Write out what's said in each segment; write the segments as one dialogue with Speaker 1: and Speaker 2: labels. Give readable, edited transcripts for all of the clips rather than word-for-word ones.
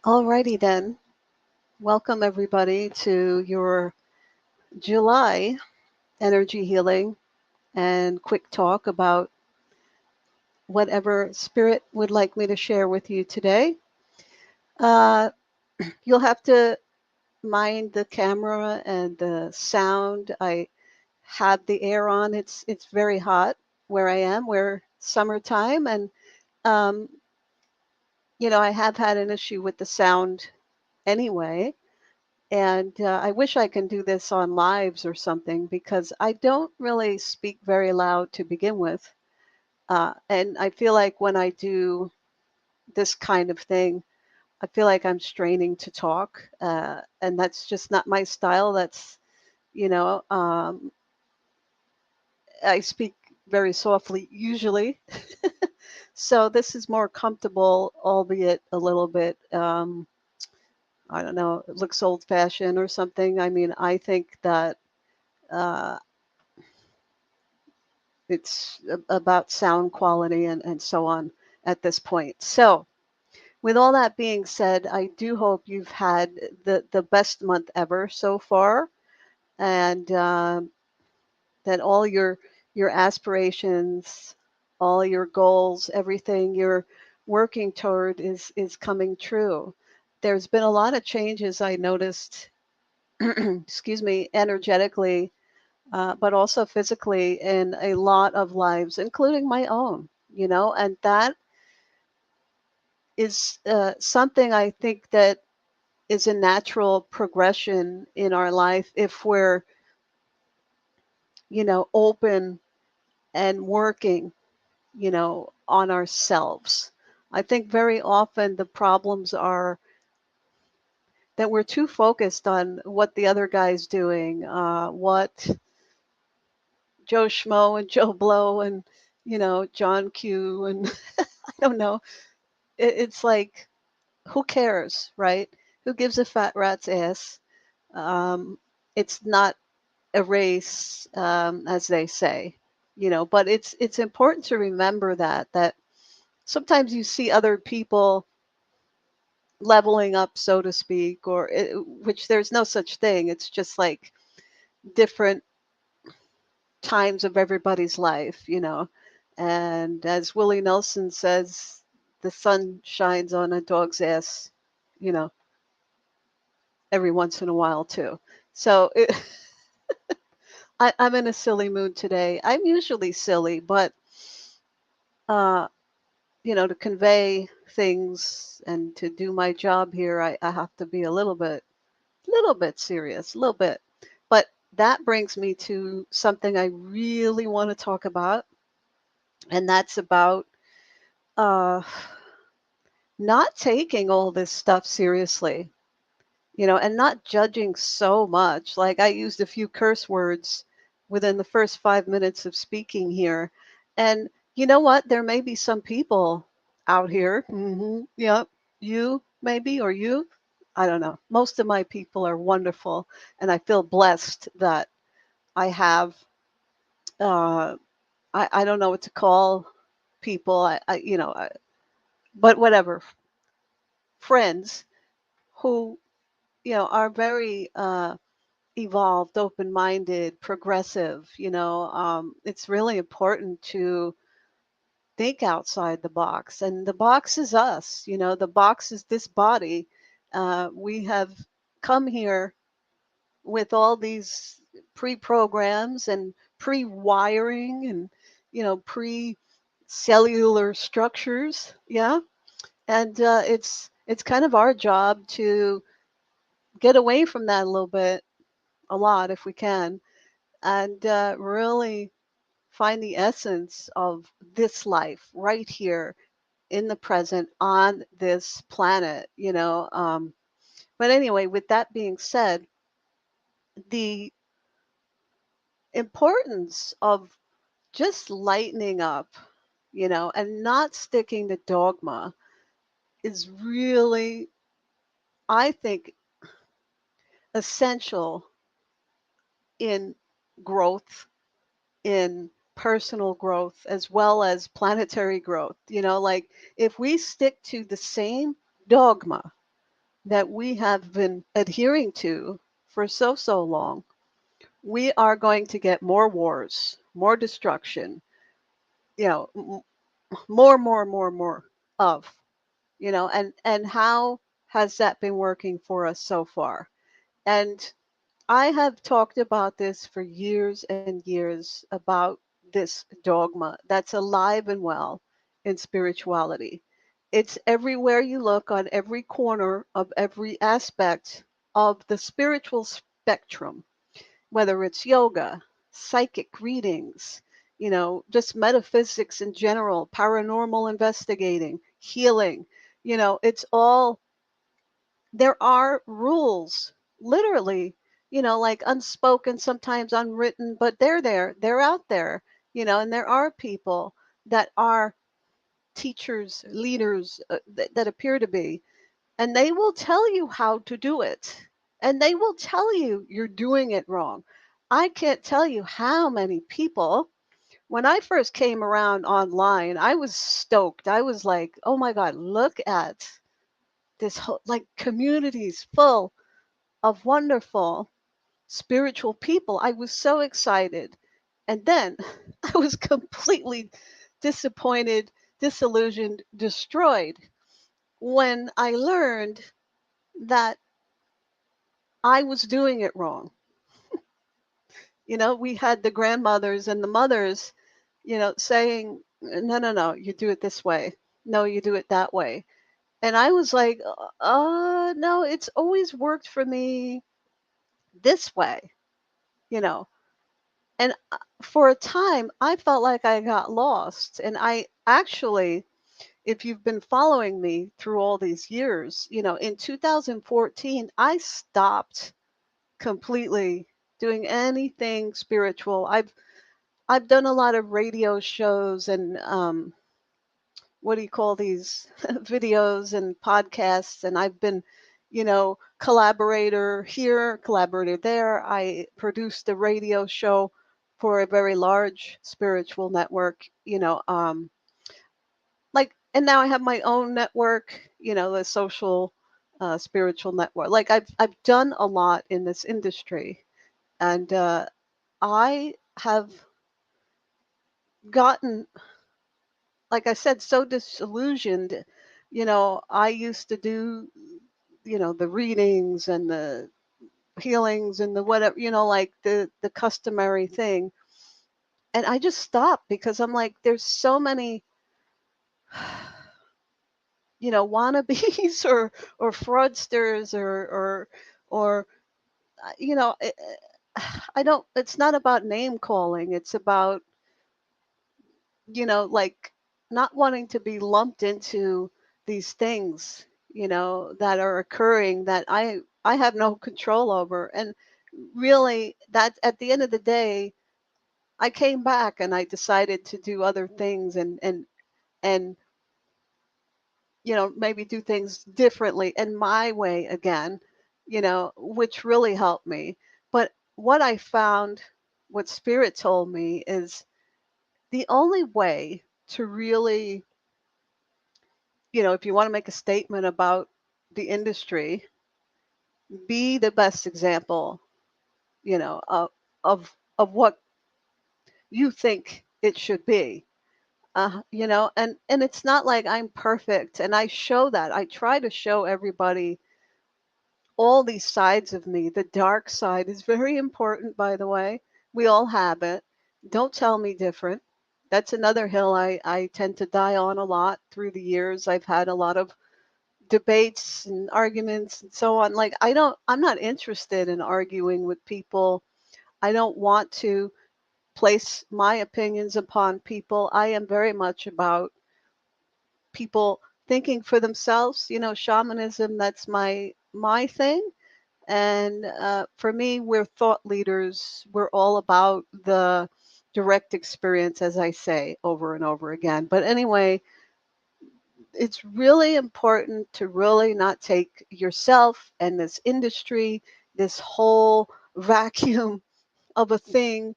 Speaker 1: Alrighty then. Welcome everybody to your July energy healing and quick talk about whatever spirit would like me to share with you today. Uh, you'll have to mind the camera and the sound. I have the air on. It's very hot where I am. We're summertime, and um, I have had an issue with the sound anyway. And I wish I can do this on lives or something because I don't really speak very loud to begin with. And I feel like when I do this kind of thing, I feel like I'm straining to talk. And that's just not my style. You know, um, I speak very softly usually. So this is more comfortable, albeit a little bit. I don't know, it looks old fashioned or something. I mean, I think that uh, it's about sound quality and so on at this point. So, with all that being said, I do hope you've had the best month ever so far, and that all your aspirations, all your goals, everything you're working toward is coming true. There's been a lot of changes I noticed, excuse me, energetically but also physically in a lot of lives, including my own, and that is something I think that is a natural progression in our life if we're, open and working, on ourselves. I think very often the problems are that we're too focused on what the other guy's doing, what Joe Schmo and Joe Blow and, John Q and I don't know. It's like, who cares, right? Who gives a fat rat's ass? Um, it's not a race, as they say, but it's important to remember that sometimes you see other people leveling up, so to speak, which there's no such thing. It's just like different times of everybody's life, And as Willie Nelson says, the sun shines on a dog's ass, you know, every once in a while too. So I'm in a silly mood today. I'm usually silly, but uh, to convey things and to do my job here, I have to be a little bit serious, a little bit. But that brings me to something I really want to talk about, and that's about uh, not taking all this stuff seriously, and not judging so much. Like I used a few curse words within the first 5 minutes of speaking here. And you know what? There may be some people out here. Yep. You maybe, or you. I don't know. Most of my people are wonderful. And I feel blessed that I have, uh, I don't know what to call people. But whatever, friends who, are very, evolved, open minded, progressive. It's really important to think outside the box. And the box is us, the box is this body. We have come here with all these pre programs and pre wiring and, pre cellular structures. Yeah. And it's kind of our job to get away from that a little bit, a lot if we can, and really find the essence of this life right here in the present on this planet, But anyway, with that being said, the importance of just lightening up, and not sticking to dogma is really, I think, essential in growth, in personal growth as well as planetary growth. Like if we stick to the same dogma, that we have been adhering to for so, so long, we are going to get more wars, more destruction, you know, more of, and how has that been working for us so far? And I have talked about this for years and years about this dogma that's alive and well in spirituality. It's everywhere you look, on every corner of every aspect of the spiritual spectrum, whether it's yoga, psychic readings, just metaphysics in general, paranormal investigating, healing. It's all, there are rules, literally, like unspoken, sometimes unwritten, but they're there, they're out there, and there are people that are teachers, leaders, that appear to be, and they will tell you how to do it. And they will tell you you're doing it wrong. I can't tell you how many people, when I first came around online, I was stoked. I was like, oh my God, look at this whole, like, communities full of wonderful spiritual people. I was so excited. And then I was completely disappointed, disillusioned, destroyed when I learned that I was doing it wrong. We had the grandmothers and the mothers, saying, no, no, no, you do it this way. No, you do it that way. And I was like, no, it's always worked for me this way, you know. And for a time, I felt like I got lost. And I actually, if you've been following me through all these years, in 2014, I stopped completely doing anything spiritual. I've done a lot of radio shows and what do you call these videos and podcasts, and I've been, collaborator here, collaborator there. I produced a radio show for a very large spiritual network, like, and now I have my own network, the social spiritual network. Like, I've done a lot in this industry, and I have gotten, like I said, so disillusioned. I used to do, the readings and the healings and the whatever, like the customary thing. And I just stopped because I'm like, there's so many, wannabes or fraudsters or I don't, it's not about name calling. It's about, like, not wanting to be lumped into these things, that are occurring that I have no control over. And really, that at the end of the day, I came back and I decided to do other things and maybe do things differently and my way again, which really helped me. But what I found, what Spirit told me, is the only way to really, if you want to make a statement about the industry, be the best example, of what you think it should be. And it's not like I'm perfect, and I show that. I try to show everybody all these sides of me. The dark side is very important, by the way. We all have it. Don't tell me different. That's another hill I tend to die on a lot through the years. I've had a lot of debates and arguments and so on. Like, I'm not interested in arguing with people. I don't want to place my opinions upon people. I am very much about people thinking for themselves. Shamanism, that's my thing. And for me, we're thought leaders. We're all about the direct experience, as I say over and over again. But anyway, it's really important to really not take yourself and this industry, this whole vacuum of a thing,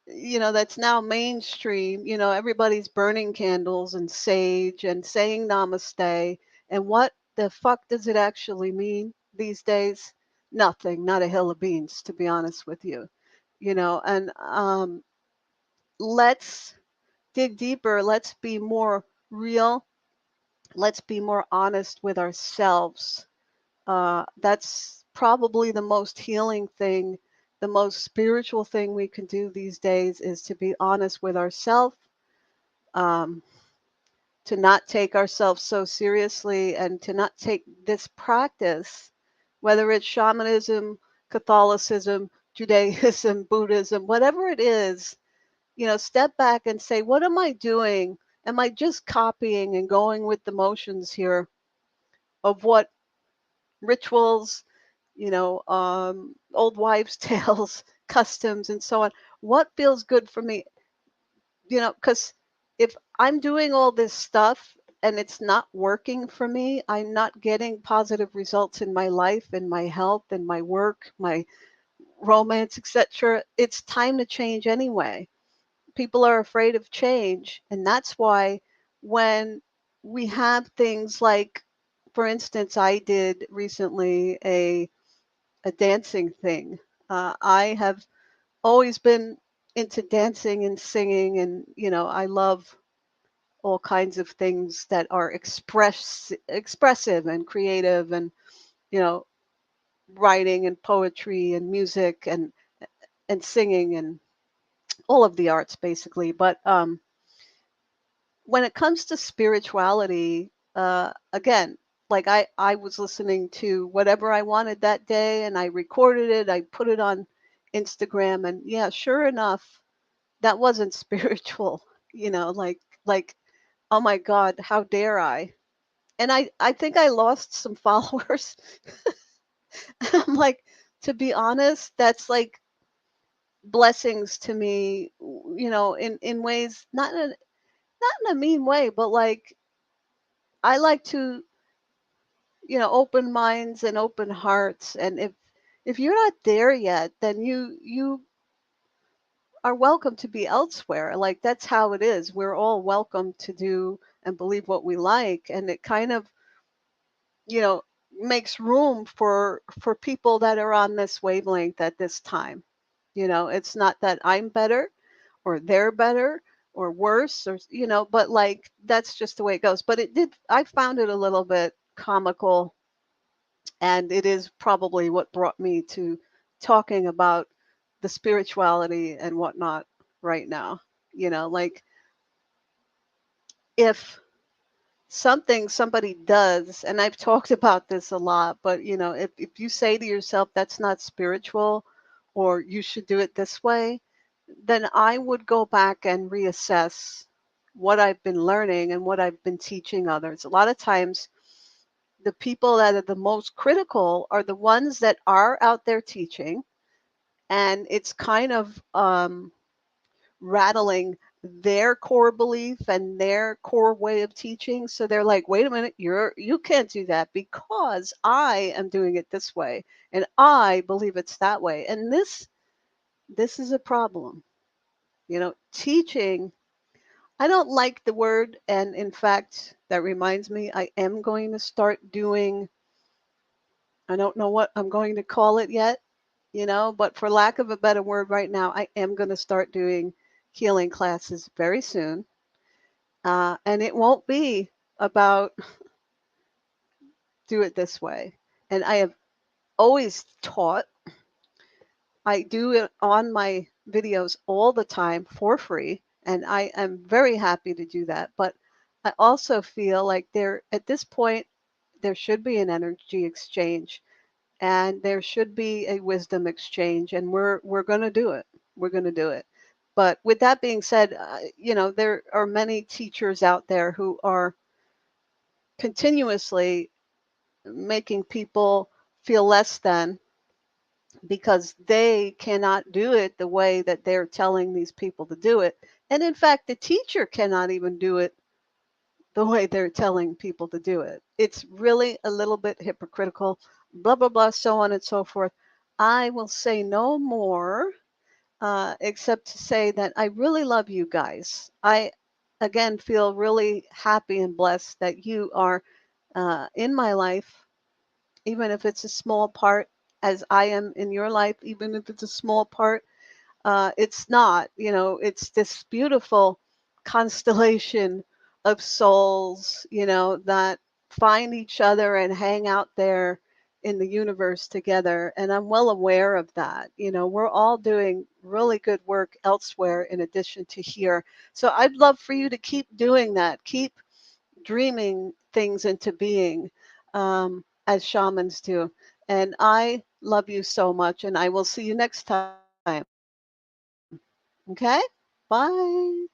Speaker 1: that's now mainstream. Everybody's burning candles and sage and saying namaste. And what the fuck does it actually mean these days? Nothing, not a hill of beans, to be honest with you. And let's dig deeper. Let's be more real. Let's be more honest with ourselves. That's probably the most healing thing, the most spiritual thing we can do these days is to be honest with ourselves, um, to not take ourselves so seriously, and to not take this practice, whether it's shamanism, Catholicism, Judaism, Buddhism, whatever it is, step back and say, what am I doing? Am I just copying and going with the motions here of what rituals, old wives' tales, customs, and so on? What feels good for me? Because if I'm doing all this stuff and it's not working for me, I'm not getting positive results in my life, in my health, in my work, my romance, etc. It's time to change anyway. People are afraid of change, and that's why when we have things like, for instance, I did recently a dancing thing. I have always been into dancing and singing, and I love all kinds of things that are expressive and creative, and you know writing and poetry and music and singing and all of the arts basically. But when it comes to spirituality, again, like I was listening to whatever I wanted that day, and I recorded it, I put it on Instagram, and yeah, sure enough, that wasn't spiritual, like, oh my God, how dare I? And I think I lost some followers. I'm like, to be honest, that's like blessings to me, in ways, not in a mean way, but like I like to, open minds and open hearts. And if you're not there yet, then you are welcome to be elsewhere. Like that's how it is. We're all welcome to do and believe what we like, and it kind of, you know, makes room for people that are on this wavelength at this time. It's not that I'm better or they're better or worse, or but like that's just the way it goes. But I found it a little bit comical, and it is probably what brought me to talking about the spirituality and whatnot right now. Like if somebody does, and I've talked about this a lot, but if you say to yourself that's not spiritual, or you should do it this way, then I would go back and reassess what I've been learning and what I've been teaching others. A lot of times the people that are the most critical are the ones that are out there teaching, and it's kind of rattling their core belief and their core way of teaching. So they're like, wait a minute, you can't do that because I am doing it this way and I believe it's that way. And this is a problem. Teaching, I don't like the word, and in fact, that reminds me, I am going to start doing, I don't know what I'm going to call it yet, but for lack of a better word right now, I am going to start doing healing classes very soon. And it won't be about do it this way. And I have always taught, I do it on my videos all the time for free. And I am very happy to do that. But I also feel like at this point, there should be an energy exchange, and there should be a wisdom exchange, and we're going to do it. We're going to do it. But with that being said, there are many teachers out there who are continuously making people feel less than because they cannot do it the way that they're telling these people to do it. And in fact, the teacher cannot even do it the way they're telling people to do it. It's really a little bit hypocritical, blah, blah, blah, so on and so forth. I will say no more, except to say that I really love you guys. I, again, feel really happy and blessed that you are in my life, even if it's a small part, as I am in your life, even if it's a small part. It's not, it's this beautiful constellation of souls, that find each other and hang out there in the universe together. And I'm well aware of that. We're all doing really good work elsewhere in addition to here. So I'd love for you to keep doing that. Keep dreaming things into being, as shamans do. And I love you so much, and I will see you next time. Okay? Bye.